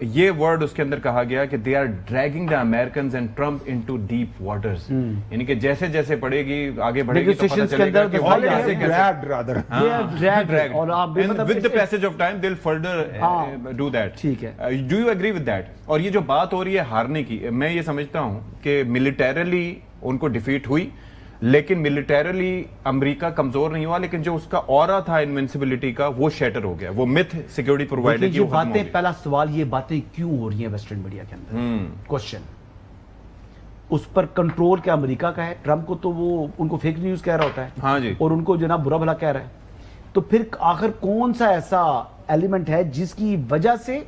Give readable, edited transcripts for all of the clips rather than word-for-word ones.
یہ ورڈ اس کے اندر کہا گیا کہ they are dragging the Americans and Trump into deep waters, یعنی کہ جیسے جیسے پڑے گی آگے بڑھے گی تو پتہ چلے گا کہ with the passage of time they'll further do that. ٹھیک ہے. Do you agree with that? اور یہ جو بات ہو رہی ہے ہارنے کی، میں یہ سمجھتا ہوں کہ ملیٹریلی ان کو ڈیفیٹ ہوئی، لیکن ملیٹریلی امریکہ کمزور نہیں ہوا، لیکن جو اس کا اورا تھا انوینسیبلٹی کا وہ شیٹر ہو گیا، وہ میتھ سیکیورٹی پرووائڈر کی وہ ختم ہو گئی. پہلا سوال یہ باتیں کیوں ہو رہی ہیں ویسٹرن میڈیا کے اندر؟ کوشچن اس پر کنٹرول کیا امریکہ کا ہے؟ ٹرمپ کو تو وہ ان کو فیک نیوز کہہ رہا ہوتا ہے، ہاں جی، اور ان کو جناب برا بھلا کہہ رہا ہے. تو پھر آخر کون سا ایسا ایلیمنٹ ہے جس کی وجہ سے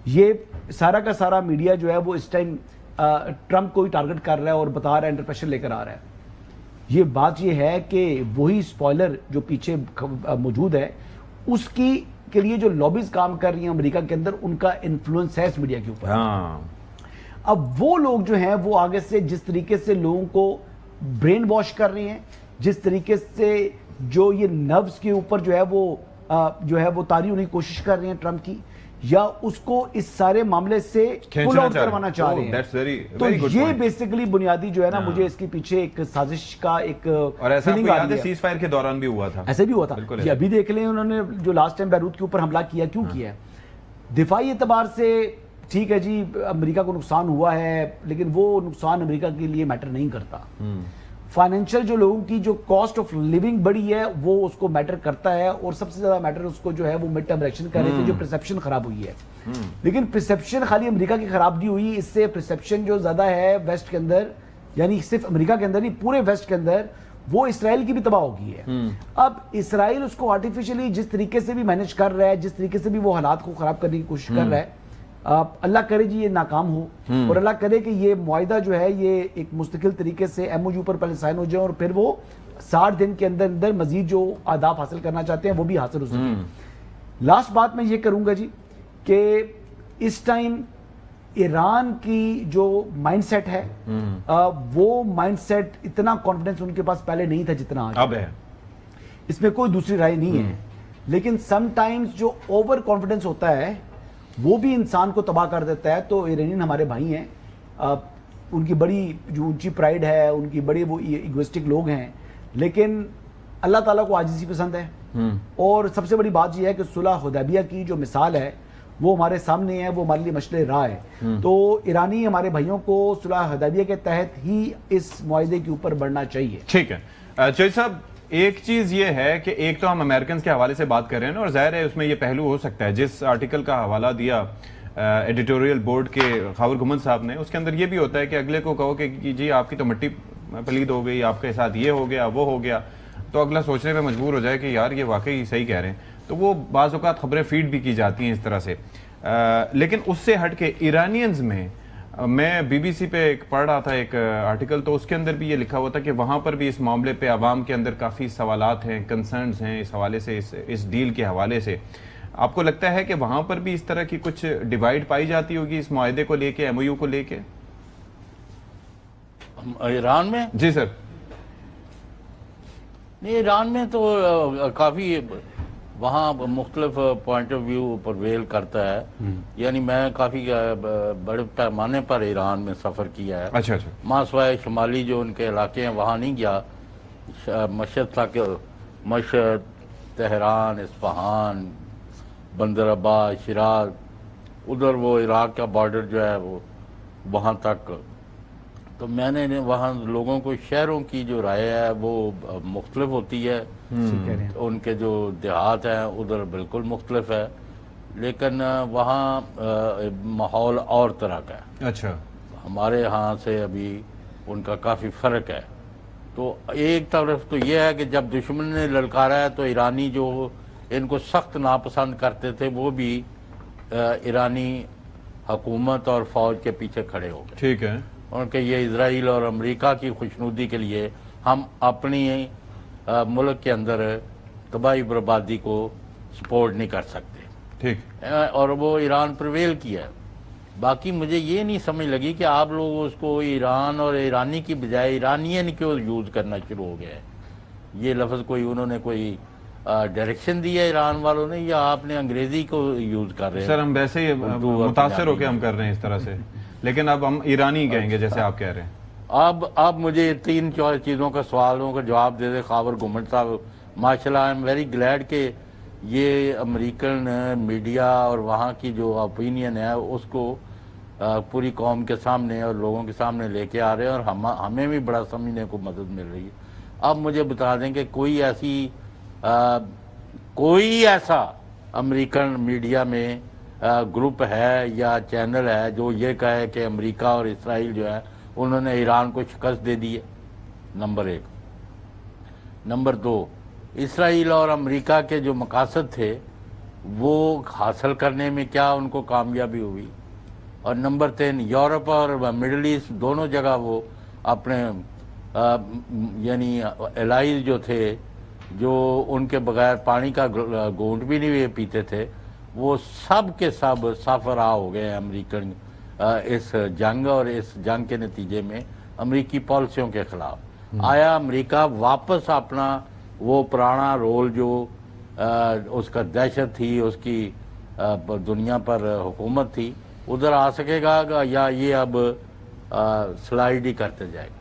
یہ سارا کا سارا میڈیا جو ہے وہ اس ٹائم ٹرمپ کو ہی ٹارگٹ کر رہا ہے اور بتا رہا ہے، انڈر پریشر لے کر آ رہا ہے؟ یہ بات یہ ہے کہ وہی سپوائلر جو پیچھے موجود ہے اس کی کے لیے جو لابیز کام کر رہی ہیں امریکہ کے اندر، ان کا انفلوئنس ہے اس میڈیا کے اوپر. اب وہ لوگ جو ہیں وہ آگے سے جس طریقے سے لوگوں کو برین واش کر رہے ہیں، جس طریقے سے جو یہ نروز کے اوپر جو ہے وہ طاری ہونے کی کوشش کر رہے ہیں ٹرمپ کی، یا اس کو اس سارے معاملے سے پل آؤٹ کروانا چاہ رہے ہیں. تو یہ بیسیکلی بنیادی جو ہے نا، مجھے اس کے پیچھے ایک سازش کا ایک اور ایسا کوئی یاد ہے سیز فائر کے دوران بھی ہوا تھا، ایسے بھی ہوا تھا. یہ ابھی دیکھ لیں انہوں نے جو لاسٹ ٹائم بیروت کے اوپر حملہ کیا، کیوں کیا ہے؟ دفاعی اعتبار سے ٹھیک ہے جی، امریکہ کو نقصان ہوا ہے، لیکن وہ نقصان امریکہ کے لیے میٹر نہیں کرتا. فائنینشیل جو لوگوں کی جو کاسٹ آف لیونگ بڑی ہے وہ اس کو میٹر کرتا ہے، اور سب سے زیادہ میٹر اس کو جو ہے وہ مڈ ٹرم الیکشن کر رہے تھے، جو پرسیپشن خراب ہوئی ہے. لیکن پرسیپشن خالی امریکہ کی خراب نہیں ہوئی، اس سے پرسیپشن جو زیادہ ہے ویسٹ کے اندر، یعنی صرف امریکہ کے اندر نہیں پورے ویسٹ کے اندر، وہ اسرائیل کی بھی تباہ ہو گئی ہے. اب اسرائیل اس کو آرٹیفیشلی جس طریقے سے بھی مینج کر رہا ہے، جس طریقے سے بھی وہ حالات کو خراب کرنے کی کوشش کر رہا ہے، اللہ کرے جی یہ ناکام ہو، اور اللہ کرے کہ یہ معاہدہ جو ہے یہ ایک مستقل طریقے سے ایم او یو پر پہلے سائن ہو جائے، اور پھر وہ 60 دن کے اندر اندر مزید جو اہداف حاصل کرنا چاہتے ہیں وہ بھی حاصل ہو سکیں. لاسٹ بات میں یہ کروں گا جی کہ اس ٹائم ایران کی جو مائنڈ سیٹ ہے، وہ مائنڈ سیٹ اتنا کانفیڈنس ان کے پاس پہلے نہیں تھا جتنا آج ہے. اس میں کوئی دوسری رائے نہیں ہے، لیکن سم ٹائمز جو اوور کانفیڈنس ہوتا ہے وہ بھی انسان کو تباہ کر دیتا ہے. تو ایرانین ہمارے بھائی ہیں، ان کی بڑی جو اونچی پرائیڈ ہے، ان کی بڑے وہ ایگوسٹک لوگ ہیں، لیکن اللہ تعالیٰ کو عاجزی پسند ہے. اور سب سے بڑی بات یہ ہے کہ صلح حدیبیہ کی جو مثال ہے وہ ہمارے سامنے ہے، وہ ہمارے لیے مشعل راہ ہے. تو ایرانی ہمارے بھائیوں کو صلح حدیبیہ کے تحت ہی اس معاہدے کے اوپر بڑھنا چاہیے. ٹھیک ہے چوہدری صاحب، ایک چیز یہ ہے کہ ایک تو ہم امریکنز کے حوالے سے بات کر رہے ہیں، اور ظاہر ہے اس میں یہ پہلو ہو سکتا ہے جس آرٹیکل کا حوالہ دیا ایڈیٹوریل بورڈ کے خاور گھمن صاحب نے، اس کے اندر یہ بھی ہوتا ہے کہ اگلے کو کہو کہ جی آپ کی تو مٹی پلید ہو گئی، آپ کے ساتھ یہ ہو گیا وہ ہو گیا، تو اگلا سوچنے پہ مجبور ہو جائے کہ یار یہ واقعی صحیح کہہ رہے ہیں. تو وہ بعض اوقات خبریں فیڈ بھی کی جاتی ہیں اس طرح سے. لیکن اس سے ہٹ کے ایرانینز میں بی بی سی پہ ایک پڑھ رہا تھا ایک آرٹیکل، تو اس کے اندر بھی یہ لکھا ہوا تھا کہ وہاں پر بھی اس معاملے پہ عوام کے اندر کافی سوالات ہیں، کنسرنز ہیں اس حوالے سے، اس ڈیل کے حوالے سے. آپ کو لگتا ہے کہ وہاں پر بھی اس طرح کی کچھ ڈیوائیڈ پائی جاتی ہوگی اس معاہدے کو لے کے، ایم او یو کو لے کے؟ ایران میں جی سر. نہیں، ایران میں تو کافی وہاں مختلف پوائنٹ آف ویو پرویل کرتا ہے. یعنی میں کافی بڑے پیمانے پر ایران میں سفر کیا ہے. اچھا ماں سوائے شمالی جو ان کے علاقے ہیں وہاں نہیں گیا. مشہد تھا کہ مشہد، تہران، اصفہان، بندر عباس، شیراز، ادھر وہ عراق کا بارڈر جو ہے وہ وہاں تک. تو میں نے وہاں لوگوں کو، شہروں کی جو رائے ہے وہ مختلف ہوتی ہے، ان کے جو دیہات ہیں ادھر بالکل مختلف ہے، لیکن وہاں ماحول اور طرح کا ہے. اچھا. ہمارے ہاں سے ابھی ان کا کافی فرق ہے. تو ایک طرف تو یہ ہے کہ جب دشمن نے للکارا ہے تو ایرانی جو ان کو سخت ناپسند کرتے تھے وہ بھی ایرانی حکومت اور فوج کے پیچھے کھڑے ہو گئے. ٹھیک ہے. اور کہ یہ اسرائیل اور امریکہ کی خوشنودی کے لیے ہم اپنی ملک کے اندر تباہی بربادی کو سپورٹ نہیں کر سکتے. ٹھیک. اور وہ ایران پرویل کیا ہے. باقی مجھے یہ نہیں سمجھ لگی کہ آپ لوگ اس کو ایران اور ایرانی کی بجائے ایرانین کیوں یوز کرنا شروع ہو گیا ہے. یہ لفظ کوئی انہوں نے کوئی ڈائریکشن دی ہے ایران والوں نے یا آپ نے انگریزی کو یوز کر رہے ہیں؟ سر ہم ویسے ہی متاثر ہو کے ہم کر رہے ہیں اس طرح سے، لیکن اب ہم ایرانی کہیں گے جیسے آپ کہہ رہے ہیں۔ اب مجھے 3-4 چیزوں کا سوالوں کا جواب دے دے خاور گھمنڈ صاحب۔ ماشاءاللہ آئی ایم ویری گلیڈ کہ یہ امریکن میڈیا اور وہاں کی جو اوپینین ہے اس کو پوری قوم کے سامنے اور لوگوں کے سامنے لے کے آ رہے ہیں، اور ہمیں بھی بڑا سمجھنے کو مدد مل رہی ہے۔ اب مجھے بتا دیں کہ کوئی ایسا امریکن میڈیا میں گروپ ہے یا چینل ہے جو یہ کہے کہ امریکہ اور اسرائیل جو ہے انہوں نے ایران کو شکست دے دی ہے؟ نمبر 1۔ نمبر 2، اسرائیل اور امریکہ کے جو مقاصد تھے وہ حاصل کرنے میں کیا ان کو کامیابی ہوئی؟ اور نمبر 3، یورپ اور مڈل ایسٹ دونوں جگہ وہ اپنے یعنی الائز جو تھے، جو ان کے بغیر پانی کا گھونٹ بھی نہیں پیتے تھے، وہ سب کے سب سافراہ ہو گئے ہیں امریکن اس جنگ اور اس جنگ کے نتیجے میں امریکی پالیسیوں کے خلاف۔ آیا امریکہ واپس اپنا وہ پرانا رول جو اس کا دہشت تھی، اس کی دنیا پر حکومت تھی، ادھر آ سکے گا یا یہ اب سلائیڈ ہی کرتے جائے گا؟